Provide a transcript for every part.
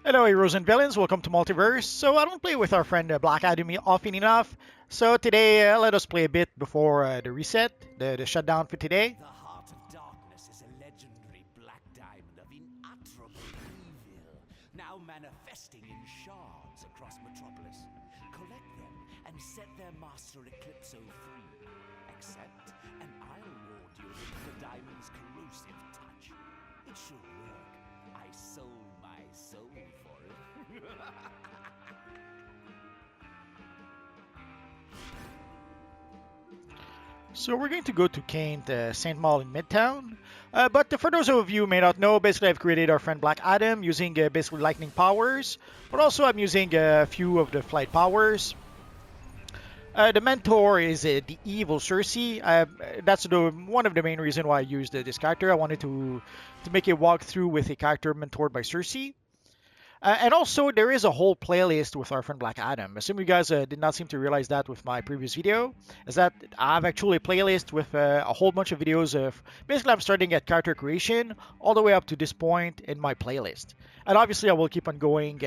Hello, heroes and villains. Welcome to Multiverse. So I don't play with our friend Black Adam often enough. So today, let us play a bit before the reset, the shutdown for today. The Heart of Darkness is a legendary black diamond of inutterable evil, now manifesting in shards across Metropolis. Collect them and set their master Eclipso free. Accept, and I'll reward you with the diamond's corrosive touch. It should work. I sold my soul for it. So we're going to go to Kent St. Mall in Midtown. But for those of you who may not know, basically I've created our friend Black Adam using basically lightning powers, but also I'm using a few of the flight powers. The mentor is the evil Cersei. That's one of the main reasons why I used this character. I wanted to make a walkthrough with a character mentored by Cersei. And also, there is a whole playlist with our friend Black Adam. Assume you guys did not seem to realize that with my previous video, is that I have actually a playlist with a whole bunch of videos of, basically I'm starting at character creation all the way up to this point in my playlist. And obviously I will keep on going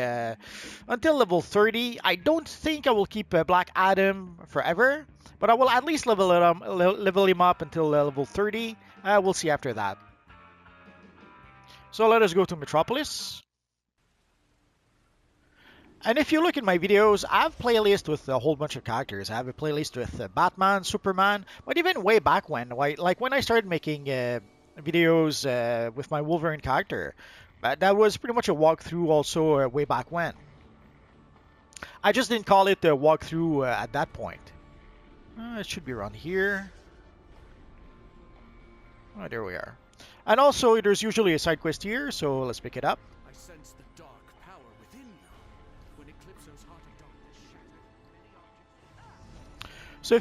until level 30. I don't think I will keep Black Adam forever, but I will at least level him up until level 30. We'll see after that. So let us go to Metropolis. And if you look at my videos, I have playlists with a whole bunch of characters. I have a playlist with Batman, Superman, but even way back when, like when I started making videos with my Wolverine character, that was pretty much a walkthrough also way back when. I just didn't call it a walkthrough at that point. It should be around here. Oh, there we are. And also, there's usually a side quest here, so let's pick it up. I sense the dark power within you. When Eclipso's Heart of Darkness shattered. So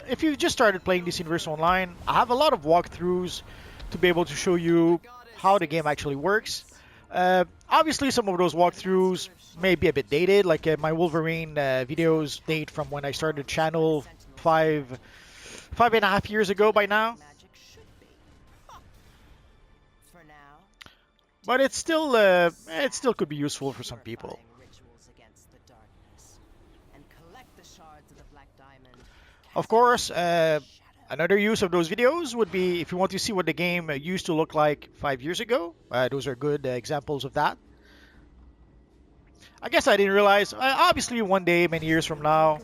if you've just started playing this universe online, I have a lot of walkthroughs to be able to show you how the game actually works. Obviously, some of those walkthroughs may be a bit dated, like my Wolverine videos date from when I started channel 5.5 years ago by now. But it still could be useful for some people. Of course, another use of those videos would be if you want to see what the game used to look like 5 years ago. Those are good examples of that. I guess I didn't realize, obviously one day, many years from now,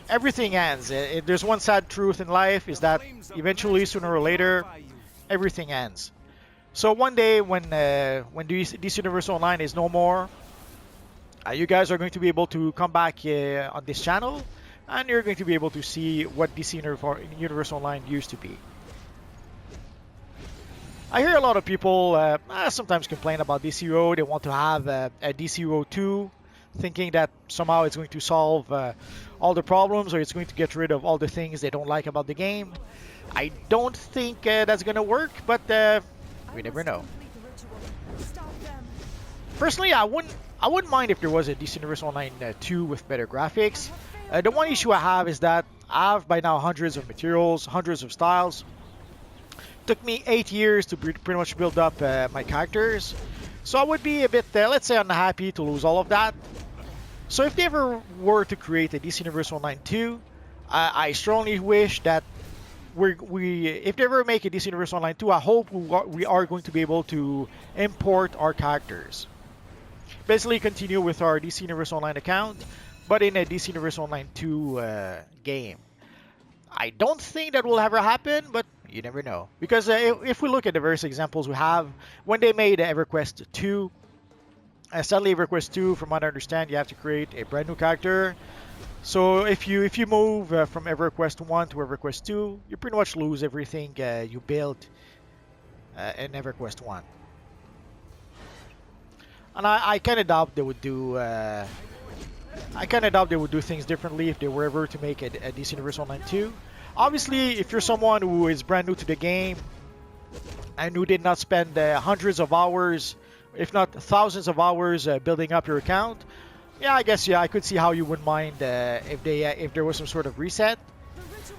everything ends. There's one sad truth in life, is that eventually, sooner or later, everything ends. So one day when DC Universe Online is no more, you guys are going to be able to come back on this channel, and you're going to be able to see what DC Universe Online used to be. I hear a lot of people sometimes complain about DCUO. They want to have a DCUO 2, thinking that somehow it's going to solve all the problems, or it's going to get rid of all the things they don't like about the game. I don't think that's going to work, but we never know. Personally, I wouldn't mind if there was a DC Universe Online 2 with better graphics. The one issue I have is that I have by now hundreds of materials, hundreds of styles. Took me 8 years to pretty much build up my characters. So I would be a bit, let's say, unhappy to lose all of that. So if they ever were to create a DC Universe Online 2, I strongly wish that if they ever make a DC Universe Online 2, I hope we are going to be able to import our characters. Basically continue with our DC Universe Online account, but in a DC Universe Online 2 game. I don't think that will ever happen, but you never know. Because if we look at the various examples we have, when they made EverQuest 2, sadly EverQuest 2, from what I understand, you have to create a brand new character. So if you move from EverQuest 1 to EverQuest 2, you pretty much lose everything you built in EverQuest 1. And I kind of doubt they would do. I kind of doubt they would do things differently if they were ever to make a DC Universe Online 2. Obviously, if you're someone who is brand new to the game and who did not spend hundreds of hours, if not thousands of hours, building up your account, yeah, I guess I could see how you wouldn't mind if there was some sort of reset.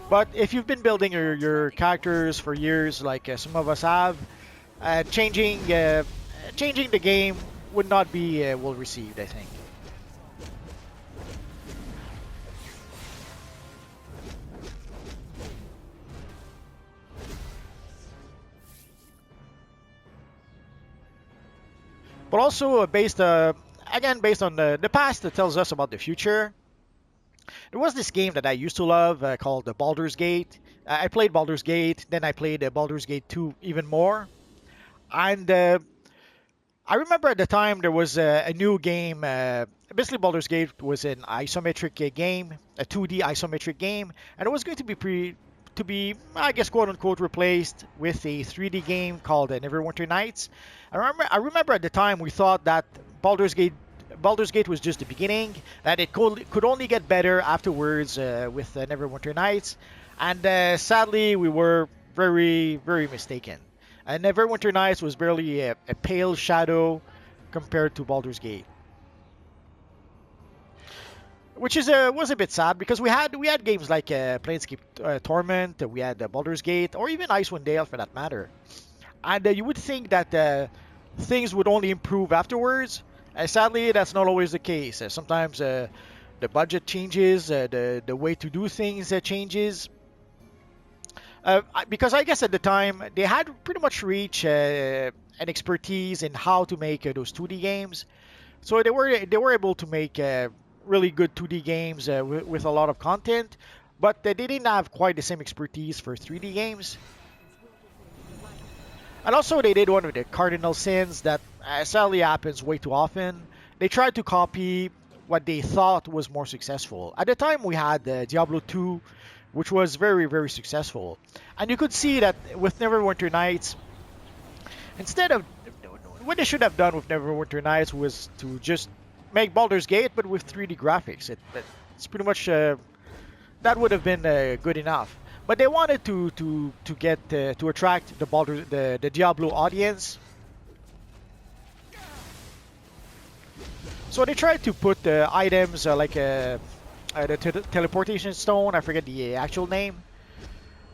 But if you've been building your characters for years, like some of us have, changing the game would not be well received, I think. But also based again based on the past that tells us about the future. There was this game that I used to love called the Baldur's Gate. I played Baldur's Gate, then I played Baldur's Gate 2 even more. And I remember at the time there was a new game. Basically, Baldur's Gate was an isometric game, a 2D isometric game, and it was going to be I guess, quote unquote, replaced with a 3D game called Neverwinter Nights. I remember at the time we thought that Baldur's Gate was just the beginning, that it could only get better afterwards with Neverwinter Nights, and sadly we were very, very mistaken. Neverwinter Nights was barely a pale shadow compared to Baldur's Gate, which was a bit sad because we had games like Planescape Torment, we had Baldur's Gate, or even Icewind Dale for that matter, and you would think that things would only improve afterwards. Sadly, that's not always the case. Sometimes the budget changes, the way to do things changes. Because I guess at the time they had pretty much reached an expertise in how to make those 2D games, so they were able to make really good 2D games with a lot of content, but they didn't have quite the same expertise for 3D games. And also they did one of the cardinal sins that sadly happens way too often. They tried to copy what they thought was more successful. At the time we had Diablo 2, which was very, very successful. And you could see that with Neverwinter Nights, instead of what they should have done with Neverwinter Nights was to just make Baldur's Gate, but with 3D graphics. It's pretty much that would have been good enough. But they wanted to get to attract the Diablo audience. So they tried to put items like the teleportation stone. I forget the actual name.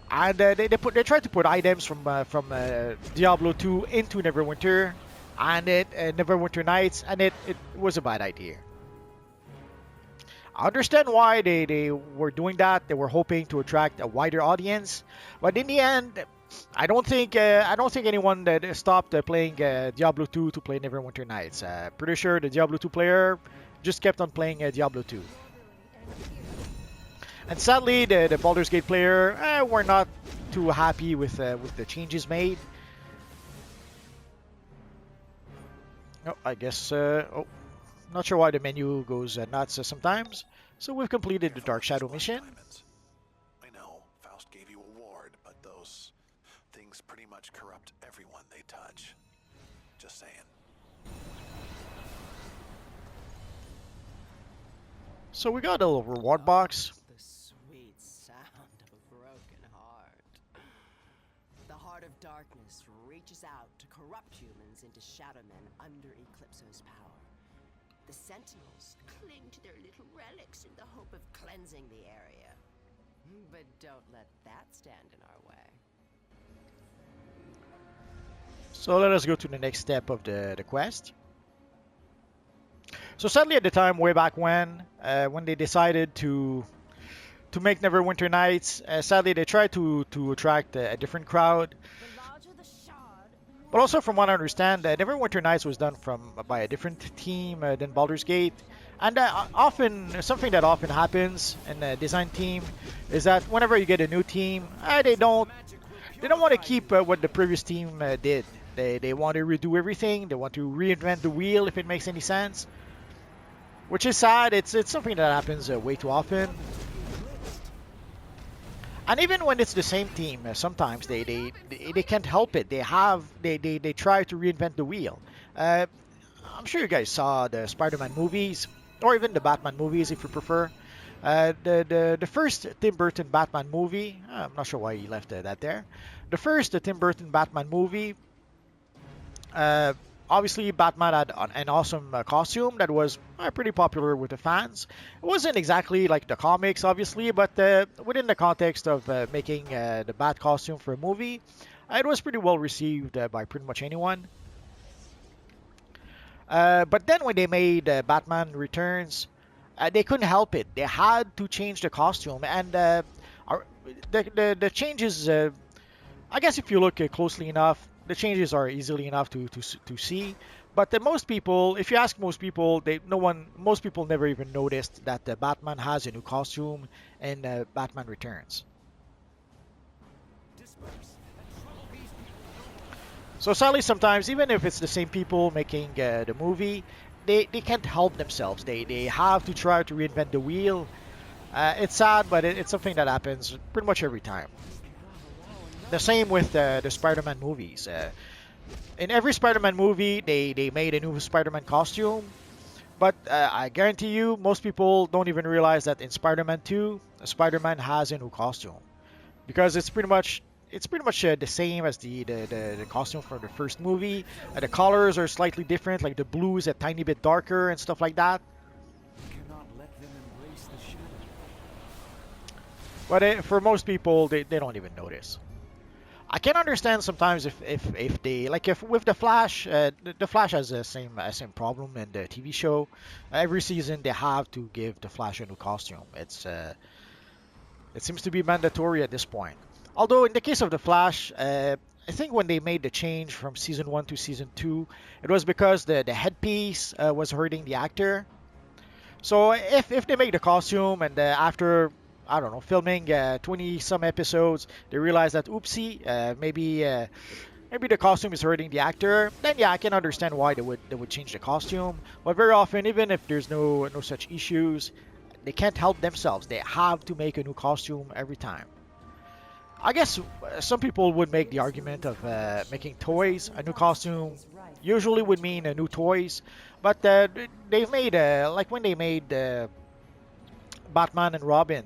And they tried to put items from Diablo 2 into Neverwinter, and Neverwinter Nights, and it was a bad idea. I understand why they were doing that. They were hoping to attract a wider audience, but in the end, I don't think anyone that stopped playing Diablo 2 to play Neverwinter Nights. Pretty sure the Diablo 2 player just kept on playing Diablo 2. And sadly, the Baldur's Gate player were not too happy with the changes made. Oh, I guess. Not sure why the menu goes nuts sometimes. So we've completed the Dark Shadow mission. I know, Faust gave you a ward, but those things pretty much corrupt everyone they touch. Just saying. So we got a little reward box. The sweet sound of a broken heart. The heart of darkness reaches out to corrupt humans into shadow men under Eclipso's power. The sentinels cling to their little relics in the hope of cleansing the area. But don't let that stand in our way. So let us go to the next step of the quest. So sadly at the time, way back when they decided to make Neverwinter Nights, sadly they tried to attract a different crowd. But also from what I understand, Neverwinter Nights was done by a different team than Baldur's Gate. And something that often happens in a design team is that whenever you get a new team, they don't want to keep what the previous team did. They want to redo everything. They want to reinvent the wheel, if it makes any sense. Which is sad. It's something that happens way too often. And even when it's the same team, sometimes they can't help it. They try to reinvent the wheel. I'm sure you guys saw the Spider-Man movies, or even the Batman movies if you prefer. The first Tim Burton Batman movie, I'm not sure why he left that there. The first Tim Burton Batman movie, obviously Batman had an awesome costume that was pretty popular with the fans. It wasn't exactly like the comics, obviously, but within the context of making the Bat costume for a movie, it was pretty well received by pretty much anyone. But then when they made Batman Returns, they couldn't help it. They had to change the costume, and our, the changes. I guess if you look closely enough, the changes are easily enough to see. But most people, if you ask most people, most people never even noticed that Batman has a new costume in Batman Returns. So sadly, sometimes even if it's the same people making the movie, they can't help themselves. They have to try to reinvent the wheel. It's sad, but it's something that happens pretty much every time. The same with the Spider-Man movies. In every Spider-Man movie, they made a new Spider-Man costume, but I guarantee you, most people don't even realize that in Spider-Man 2, Spider-Man has a new costume because it's pretty much the same as the costume from the first movie. The colors are slightly different, like the blue is a tiny bit darker and stuff like that. Cannot let them embrace the shadow. But for most people, they don't even notice. I can understand sometimes if they like if with the Flash, the Flash has the same problem in the TV show. Every season they have to give the Flash a new costume. It seems to be mandatory at this point. Although in the case of the Flash, I think when they made the change from season 1 to season 2, it was because the headpiece was hurting the actor. So if they make the costume and after I don't know filming 20 some episodes they realize that oopsie maybe the costume is hurting the actor, then yeah, I can understand why they would change the costume. But very often, even if there's no such issues, they can't help themselves. They have to make a new costume every time. I guess some people would make the argument of making toys a new costume. Usually would mean new toys, but they've made like when they made Batman and Robin,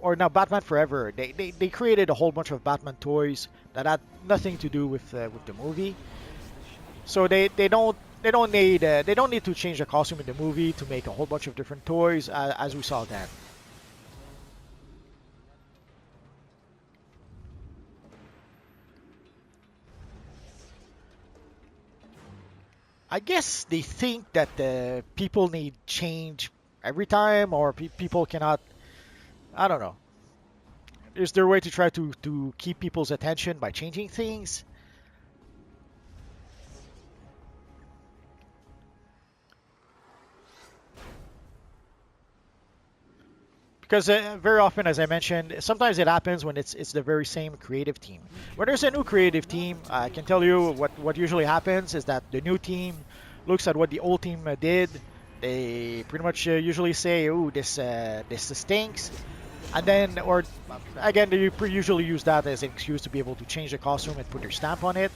or now Batman Forever. They created a whole bunch of Batman toys that had nothing to do with the movie. So they don't need to change the costume in the movie to make a whole bunch of different toys as we saw then. I guess they think that people need change every time, or people cannot. I don't know. Is there a way to try to keep people's attention by changing things? Because very often, as I mentioned, sometimes it happens when it's the very same creative team. When there's a new creative team, I can tell you what usually happens is that the new team looks at what the old team did. They pretty much usually say, "Oh, this stinks," and then, or again, they usually use that as an excuse to be able to change the costume and put their stamp on it.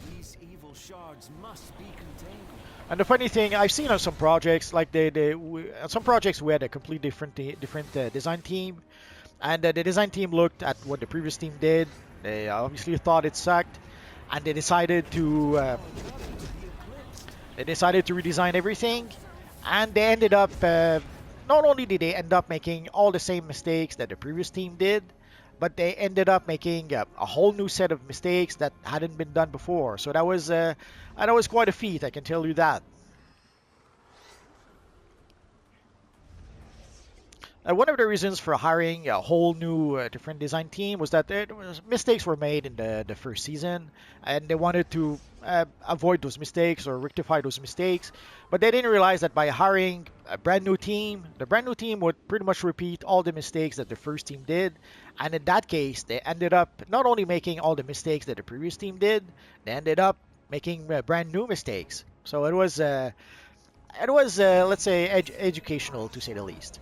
These evil shards must be contained. And the funny thing, I've seen on some projects, like on some projects we had a complete different design team, and the design team looked at what the previous team did. They obviously thought it sucked, and they decided to redesign everything, and they ended up. Not only did they end up making all the same mistakes that the previous team did, but they ended up making a whole new set of mistakes that hadn't been done before. So that was quite a feat, I can tell you that. One of the reasons for hiring a whole new different design team was that mistakes were made in the first season, and they wanted to avoid those mistakes or rectify those mistakes. But they didn't realize that by hiring a brand new team, the brand new team would pretty much repeat all the mistakes that the first team did. And in that case, they ended up not only making all the mistakes that the previous team did, they ended up making brand new mistakes. So it was let's say educational to say the least.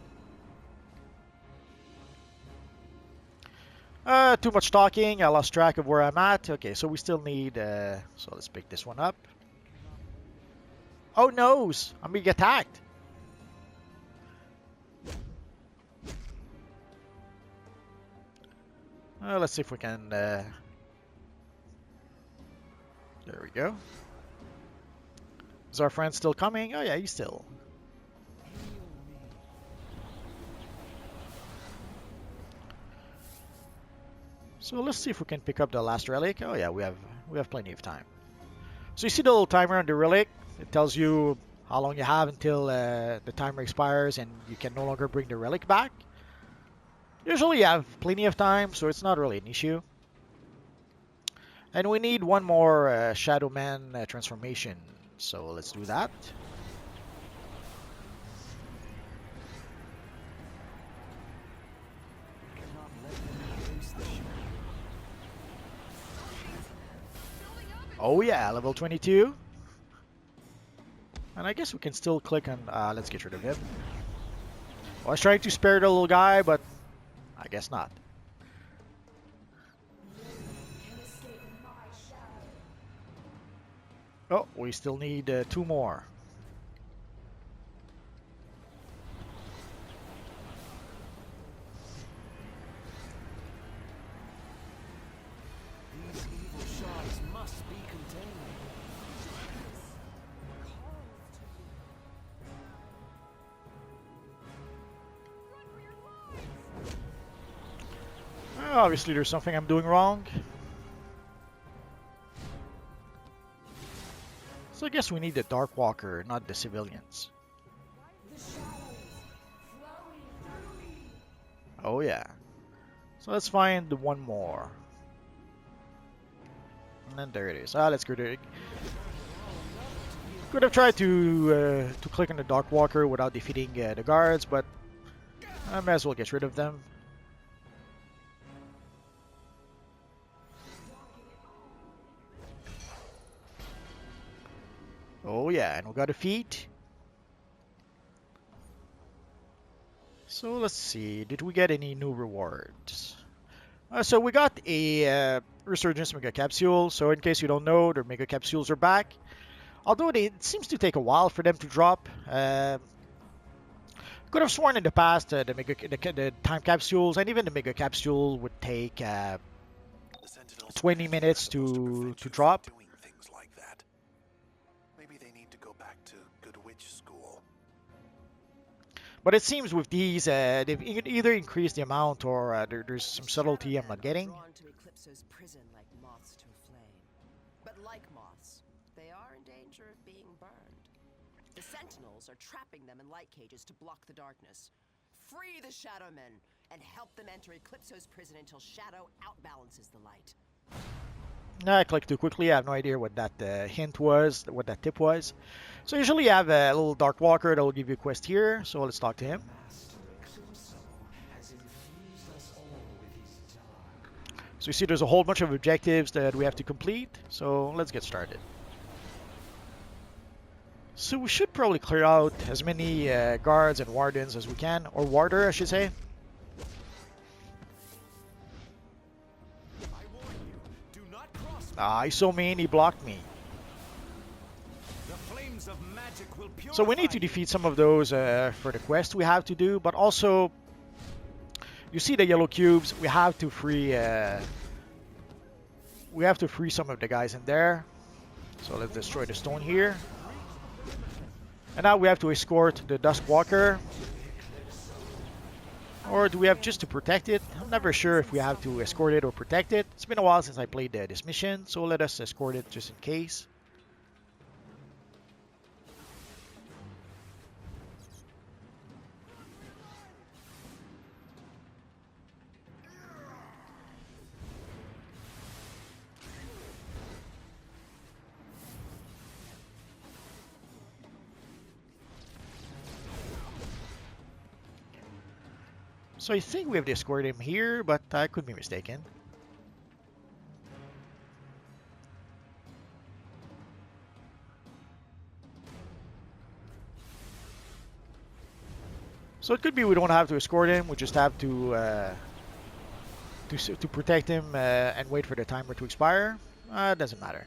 Too much talking. I lost track of where I'm at. Okay, so we still need. So let's pick this one up. Oh no! I'm being attacked. Let's see if we can. There we go. Is our friend still coming? Oh yeah, he's still. So let's see if we can pick up the last relic. Oh yeah, we have plenty of time. So you see the little timer on the relic. It tells you how long you have until the timer expires and you can no longer bring the relic back. Usually you have plenty of time, so it's not really an issue. And we need one more Shadow Man transformation, so let's do that. Oh yeah, level 22. And I guess we can still click on, let's get rid of him. I was trying to spare the little guy, but I guess not. Oh, we still need 2 more. These evil shards must be contained. Obviously, there's something I'm doing wrong. So I guess we need the Dark Walker, not the civilians. Oh yeah. So let's find one more. And then there it is. Let's go there. Could have tried to click on the Dark Walker without defeating the guards, but I might as well get rid of them. Oh yeah, and we got a feat. So let's see, did we get any new rewards? So we got a Resurgence Mega Capsule, so in case you don't know, their Mega Capsules are back. Although it seems to take a while for them to drop. Could have sworn in the past the Time Capsules and even the Mega Capsule would take 20 minutes to drop. Doing things like that. Maybe they need to go back to Good Witch School. But it seems with these, they've either increased the amount or there's some subtlety I'm not getting. Drawn to Eclipso's prison like moths to a flame. But like moths, they are in danger of being burned. The Sentinels are trapping them in light cages to block the darkness. Free the Shadow Men and help them enter Eclipso's prison until Shadow outbalances the light. I clicked too quickly. I have no idea what that hint was, what that tip was. So usually you have a little Dark Walker that will give you a quest here. So let's talk to him. Master Eclipso has infused us all with his dark. So you see there's a whole bunch of objectives that we have to complete. So let's get started. So we should probably clear out as many guards and wardens as we can. Or warder, I should say. He's so mean, he blocked me. The flames of magic will So we need to defeat some of those for the quest we have to do, but also you see the yellow cubes. We have to free some of the guys in there. So let's destroy the stone here. And now we have to escort the Dusk Walker. Or do we have just to protect it? I'm never sure if we have to escort it or protect it. It's been a while since I played this mission, so let us escort it just in case. So I think we have to escort him here, but I could be mistaken. So it could be we don't have to escort him. We just have to protect him and wait for the timer to expire. It doesn't matter.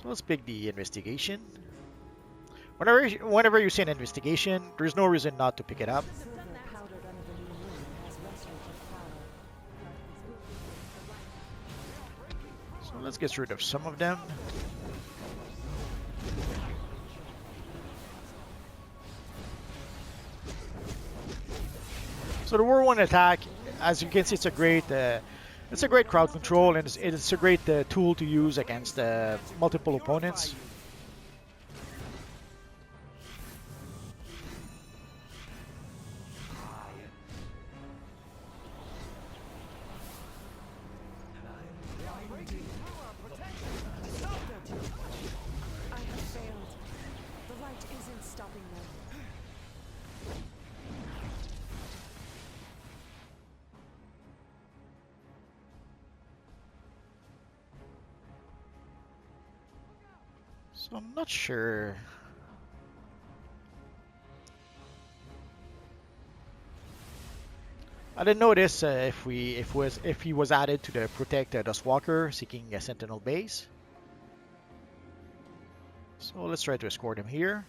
So let's pick the investigation. Whenever you see an investigation, there's no reason not to pick it up. So let's get rid of some of them. So the War 1 attack, as you can see, it's a great It's a great crowd control, and it's a great tool to use against multiple opponents. I have failed. The light isn't stopping them. So I'm not sure. I didn't notice if he was added to the Protect Dustwalker seeking a Sentinel base. So let's try to escort him here.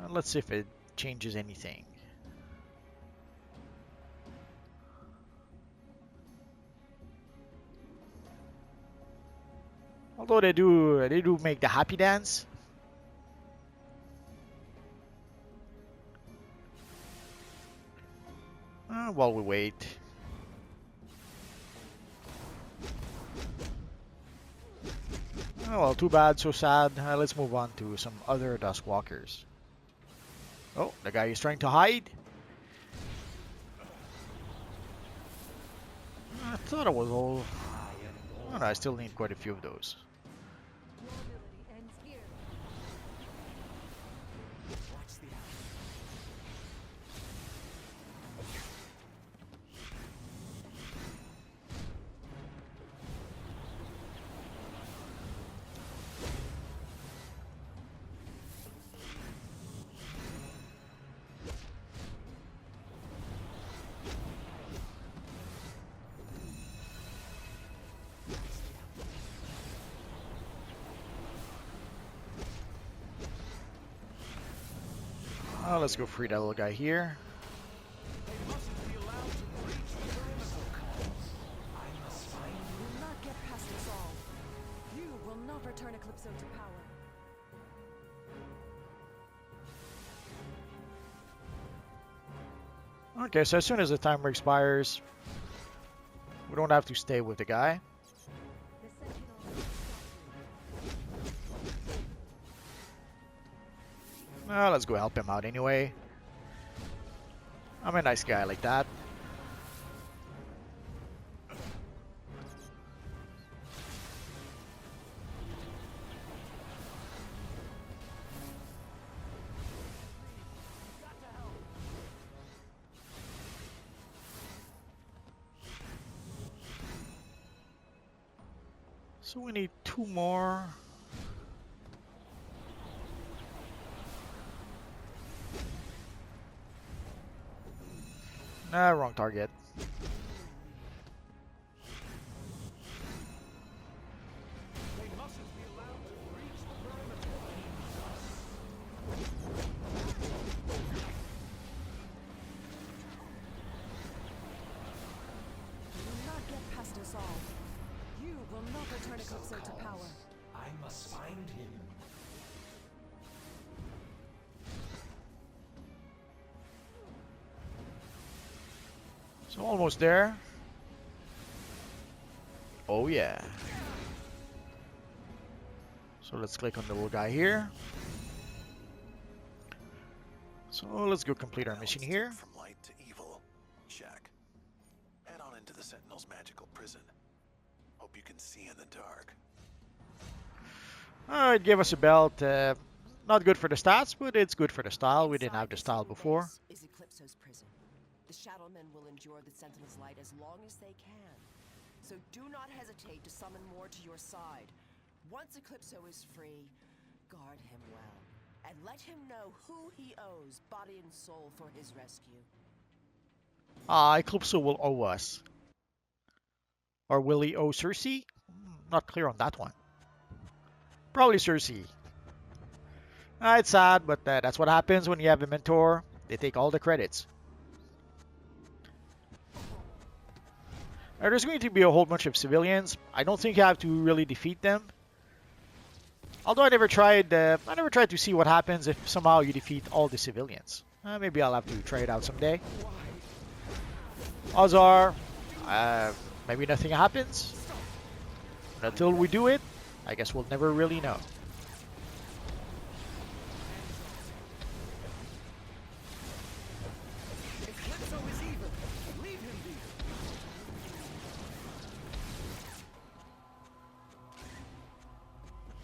Let's see if it changes anything. Although they do make the happy dance. While we wait. Oh well, too bad, so sad. Let's move on to some other Duskwalkers. Oh, the guy is trying to hide. I thought it was all. Oh no, I still need quite a few of those. Oh, let's go free that little guy here. You will not get past us all. You will not return Eclipso to power. Okay, so as soon as the timer expires, we don't have to stay with the guy. Let's go help him out anyway. I'm a nice guy like that. So we need 2 more. Nah, wrong target. Eclipso to power. I must find him. So almost there. Oh yeah. So let's click on the little guy here. So let's go complete our mission here. From light to evil. Check. Head on into the Sentinel's magical prison. Hope you can see in the dark. It gave us a belt. Not good for the stats, but it's good for the style. We didn't have the style before. Is Eclipso's prison. The Shadowmen will endure the Sentinel's light as long as they can. So do not hesitate to summon more to your side. Once Eclipso is free, guard him well. And let him know who he owes body and soul for his rescue. Eclipso will owe us. Or will he owe Cersei? Not clear on that one. Probably Cersei. It's sad, but that's what happens when you have a mentor. They take all the credits. There's going to be a whole bunch of civilians. I don't think you have to really defeat them. Although I never tried to see what happens if somehow you defeat all the civilians. Maybe I'll have to try it out someday. Odds are, maybe nothing happens. But until we do it, I guess we'll never really know. Eclipso is evil. Leave him be.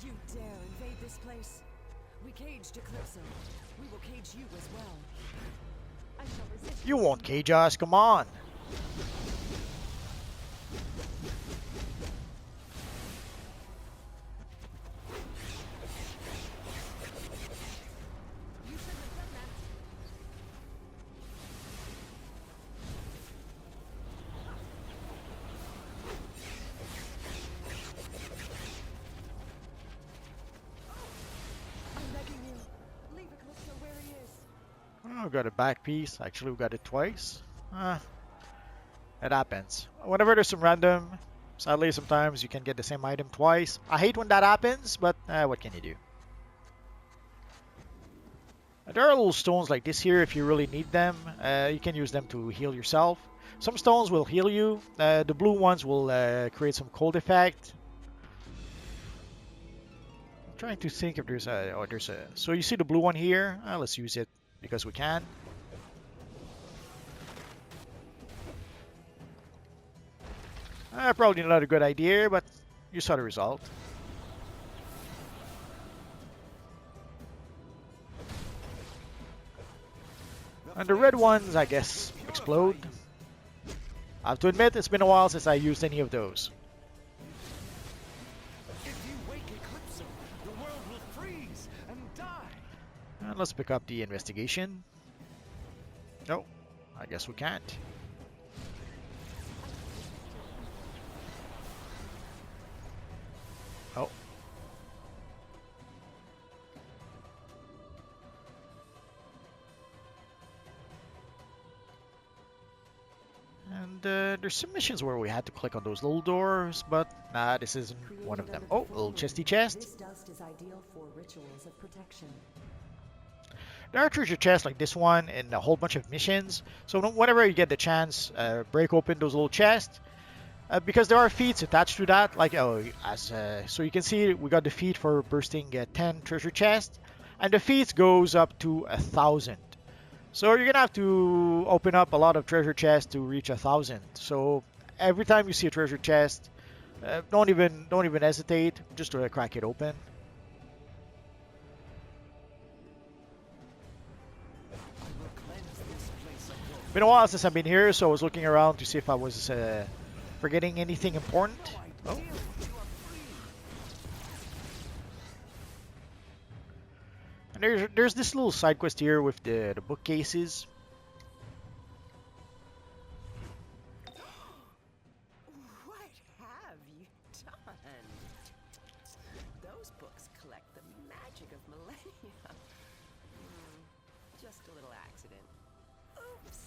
You dare invade this place? We caged Eclipso. We will cage you as well. I shall resist. You won't cage us, come on. You shouldn't have done that. I'm begging you. Leave Eclipso where he is. Oh, we got a back piece. Actually, we got it twice. It happens. Whenever there's some random, sadly, sometimes you can get the same item twice. I hate when that happens, but what can you do? There are little stones like this here if you really need them. You can use them to heal yourself. Some stones will heal you. The blue ones will create some cold effect. I'm trying to think if there's a... Oh, there's a... So you see the blue one here? Let's use it because we can. Probably not a good idea, but you saw the result. And the red ones, I guess, explode. I have to admit, it's been a while since I used any of those. If you wake Eclipso, the world will freeze and die. And let's pick up the investigation. No, I guess we can't. Oh. And there's some missions where we had to click on those little doors, but nah, this isn't one of them. Oh, a little chesty chest. This dust is ideal for rituals of protection. There are treasure chests like this one in a whole bunch of missions. So whenever you get the chance, break open those little chests. Because there are feats attached to that. Like, so you can see we got the feat for bursting 10 treasure chests. And the feat goes up to 1,000. So you're gonna have to open up a lot of treasure chests to reach 1,000. So every time you see a treasure chest, don't even hesitate. Just crack it open. Been a while since I've been here, so I was looking around to see if I was forgetting anything important. Oh. And there's this little side quest here with the bookcases. What have you done? Those books collect the magic of millennia. Just a little accident. Oops.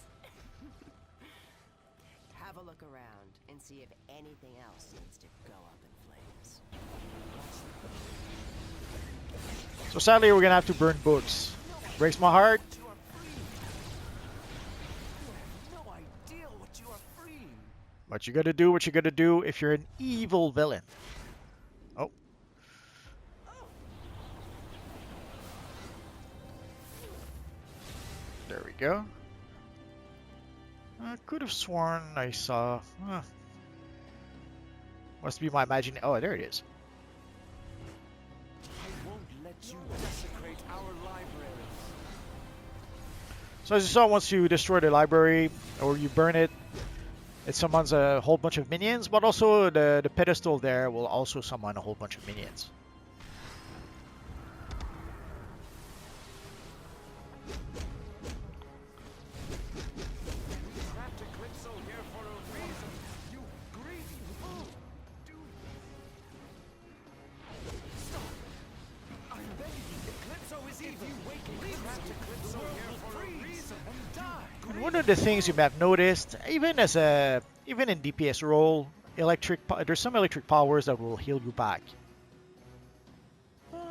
Have a look around and see if anything else needs to go up in flames. So sadly, we're gonna have to burn books. Breaks my heart. You are free. You have no idea what you are freeing. But you gotta do what you gotta do if you're an evil villain. Oh. There we go. I could have sworn I saw... Must be my imagination. Oh, there it is. I won't let you desecrate our libraries. So as you saw, once you destroy the library or you burn it, it summons a whole bunch of minions, but also the pedestal there will also summon a whole bunch of minions. Trapped Eclipso here for a reason. You greedy fool. Stop. I'm begging you. Eclipso is evil. If you wake trapped Eclipso here for a reason and die. And one of the things you may have noticed, even in DPS role, there's some electric powers that will heal you back.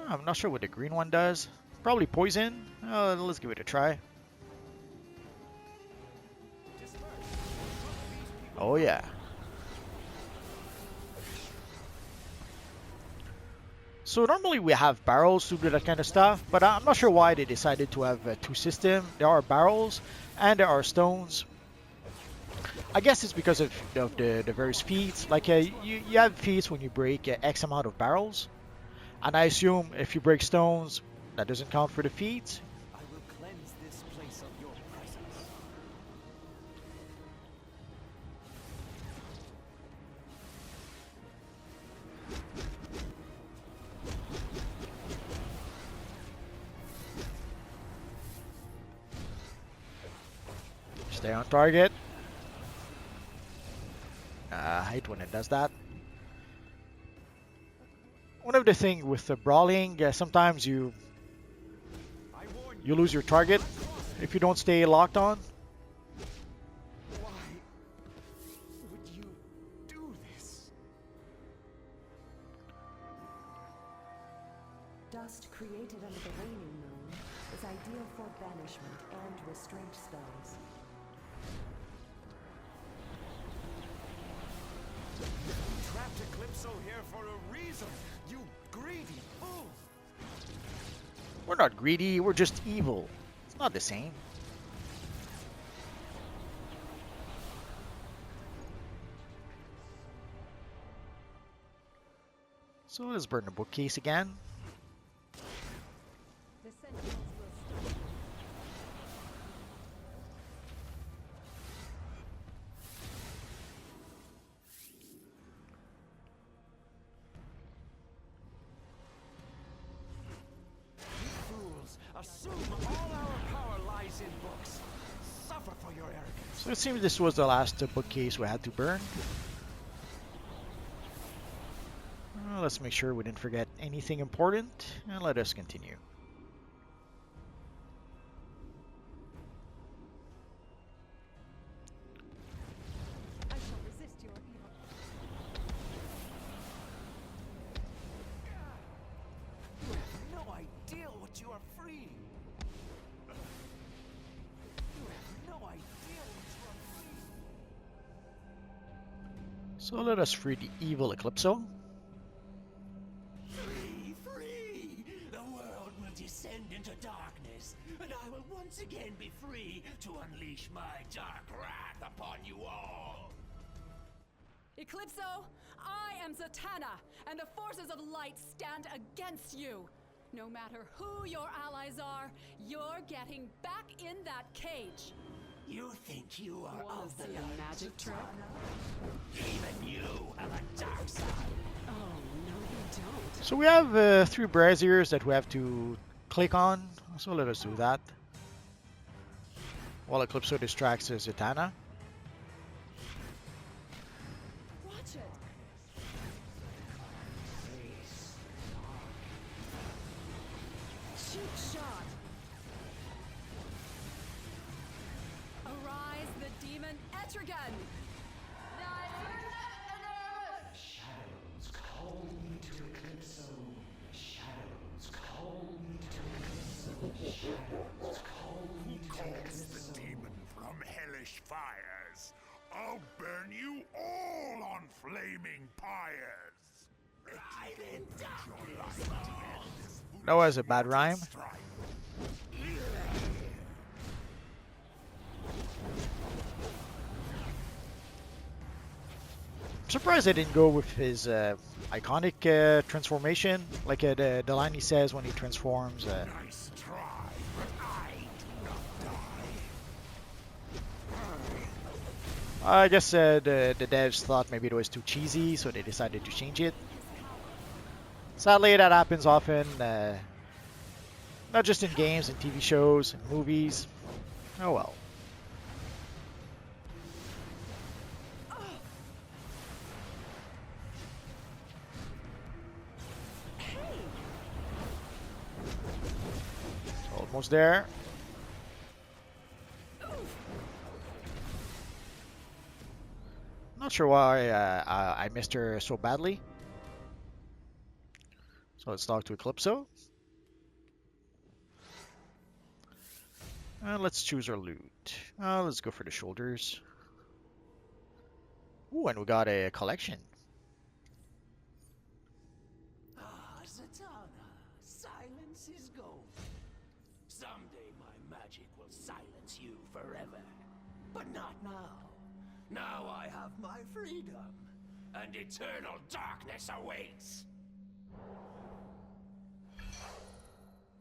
I'm not sure what the green one does. Probably poison. Let's give it a try. Oh yeah. So normally we have barrels to do that kind of stuff, but I'm not sure why they decided to have two systems. There are barrels and there are stones. I guess it's because of the various feats. Like you have feats when you break X amount of barrels, and I assume if you break stones, that doesn't count for the feats. I will cleanse this place of your presence. Stay on target. I hate when it does that. One of the things with the brawling, sometimes you lose your target if you don't stay locked on. Why would you do this? Dust created under the waning moon is ideal for banishment and restraint spells. Trapped Eclipso here for a reason. You greedy fool. We're not greedy, we're just evil. It's not the same. So let's burn the bookcase again. The sentinels will stop. Fools assume all our power lies in books. Suffer for your arrogance. So it seems this was the last bookcase we had to burn. Let's make sure we didn't forget anything important, and let us continue. I shall resist your evil. You have no idea what you are freeing. You have no idea what you are freeing. So let us free the evil Eclipso. Free, free! The world will descend into darkness, and I will once again be free to unleash my dark wrath upon you all! Eclipso, I am Zatanna, and the forces of light stand against you. No matter who your allies are, you're getting back in that cage. You think you are Wanna of the see a light, magic trick? Even you have a dark side. Oh, no you don't. So we have 3 braziers that we have to click on, so let us do that. While Eclipso distracts Zatanna. Watch it. Cheap shot. Arise the demon Etrigan. Shadows call me to Eclipso. Shadows call me to Eclipso. Shadows call me to Calls Eclipso. the demon from hellish fires. I'll burn you all on flaming pyres. Ride in darkness, all. That was a bad rhyme. Strike. I'm surprised they didn't go with his iconic transformation, like the line he says when he transforms. Nice try, but I do not die. I guess the devs thought maybe it was too cheesy, so they decided to change it. Sadly, that happens often, not just in games and TV shows and movies. Oh well. Almost there. Not sure why I missed her so badly. So let's talk to Eclipso. Let's choose our loot. Let's go for the shoulders. Ooh, and we got a collection. Ah, Zatanna, silence is gold. Someday my magic will silence you forever. But not now. Now I have my freedom, and eternal darkness awaits.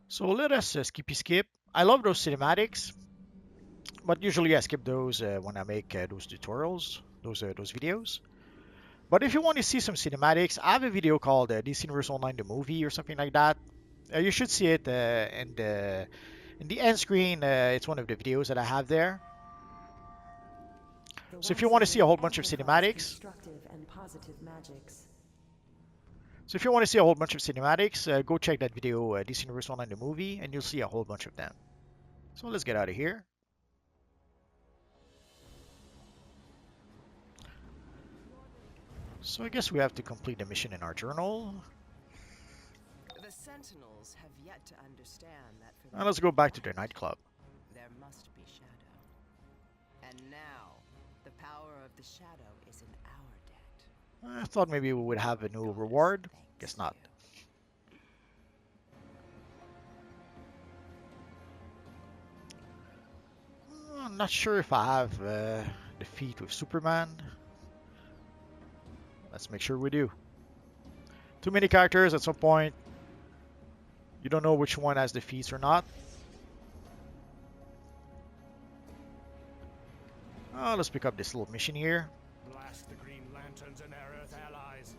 So let us skip. I love those cinematics, but usually I skip those when I make those tutorials, those videos. But if you want to see some cinematics, I have a video called DC Universe Online the Movie or something like that. You should see it in the end screen. It's one of the videos that I have there. So if you want to see a whole bunch of cinematics, go check that video, DC Universe Online the Movie, and you'll see a whole bunch of them. So let's get out of here. So I guess we have to complete the mission in our journal. The Sentinels have yet to understand that for Now let's go back to the nightclub. there must be shadow. And now, the power of the shadow is in our debt. I thought maybe we would have a new reward. Guess not. I'm not sure if I have the feat with Superman. Let's make sure we do. Too many characters at some point. You don't know which one has the feats or not. Let's pick up this little mission here. Blast the Green Lanterns and their Earth allies.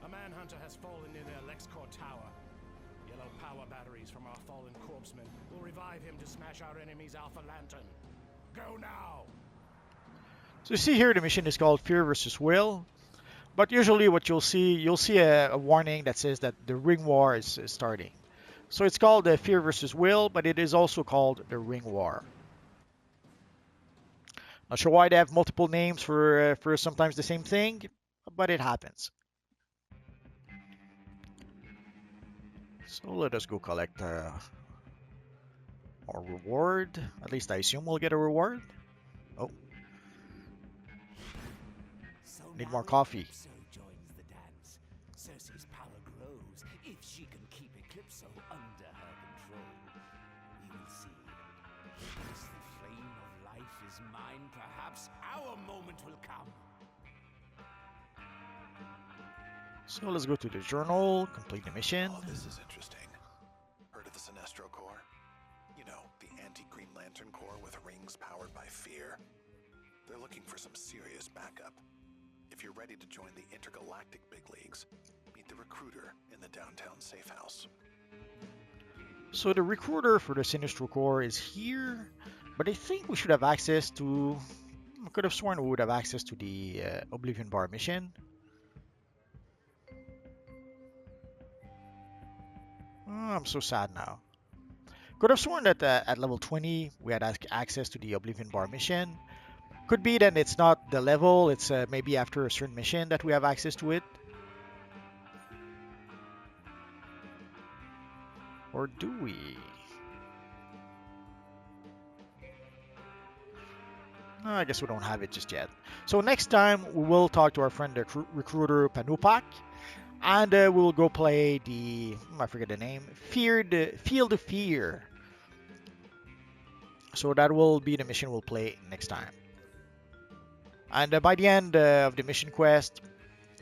A manhunter has fallen near their LexCorp tower. Yellow power batteries from our fallen corpsman will revive him to smash our enemy's Alpha Lantern. Go now! So you see here the mission is called Fear versus Will. But usually what you'll see a warning that says that the Ring War is starting. So it's called Fear versus Will, but it is also called the Ring War. Not sure why they have multiple names for sometimes the same thing, but it happens. So let us go collect our reward. At least I assume we'll get a reward. Oh. Need more coffee. Eclipso joins the dance. Cersei's power grows if she can keep Eclipso under her control. You will see. Once the flame of life is mine, perhaps our moment will come. So let's go to the journal, complete the mission. Oh, this is interesting. Heard of the Sinestro Corps? You know, the anti-Green Lantern Corps with rings powered by fear. They're looking for some serious backup. If you're ready to join the intergalactic big leagues, meet the recruiter in the downtown safe house. So the recruiter for the Sinestro Corps is here, but I think we should have access to... I could have sworn we would have access to the Oblivion Bar mission. Oh, I'm so sad now. Could have sworn that at level 20 we had access to the Oblivion Bar mission. Could be that it's not the level, it's maybe after a certain mission that we have access to it. Or do we? No, I guess we don't have it just yet. So next time we will talk to our friend the recruiter Panupak. And we will go play the, I forget the name, Field of Fear. So that will be the mission we'll play next time. And by the end of the mission quest,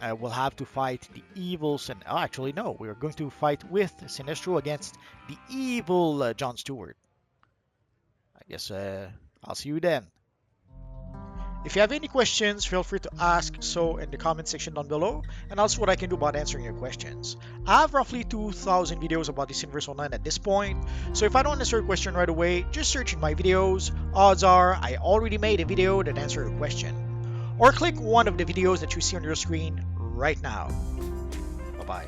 we'll have to fight the evil... Oh, actually, no. We're going to fight with Sinestro against the evil John Stewart. I guess I'll see you then. If you have any questions, feel free to ask so in the comment section down below, and I'll see what I can do about answering your questions. I have roughly 2,000 videos about this Universe Online at this point, so if I don't answer your question right away, just search in my videos. Odds are I already made a video that answered your question. Or click one of the videos that you see on your screen right now. Bye-bye.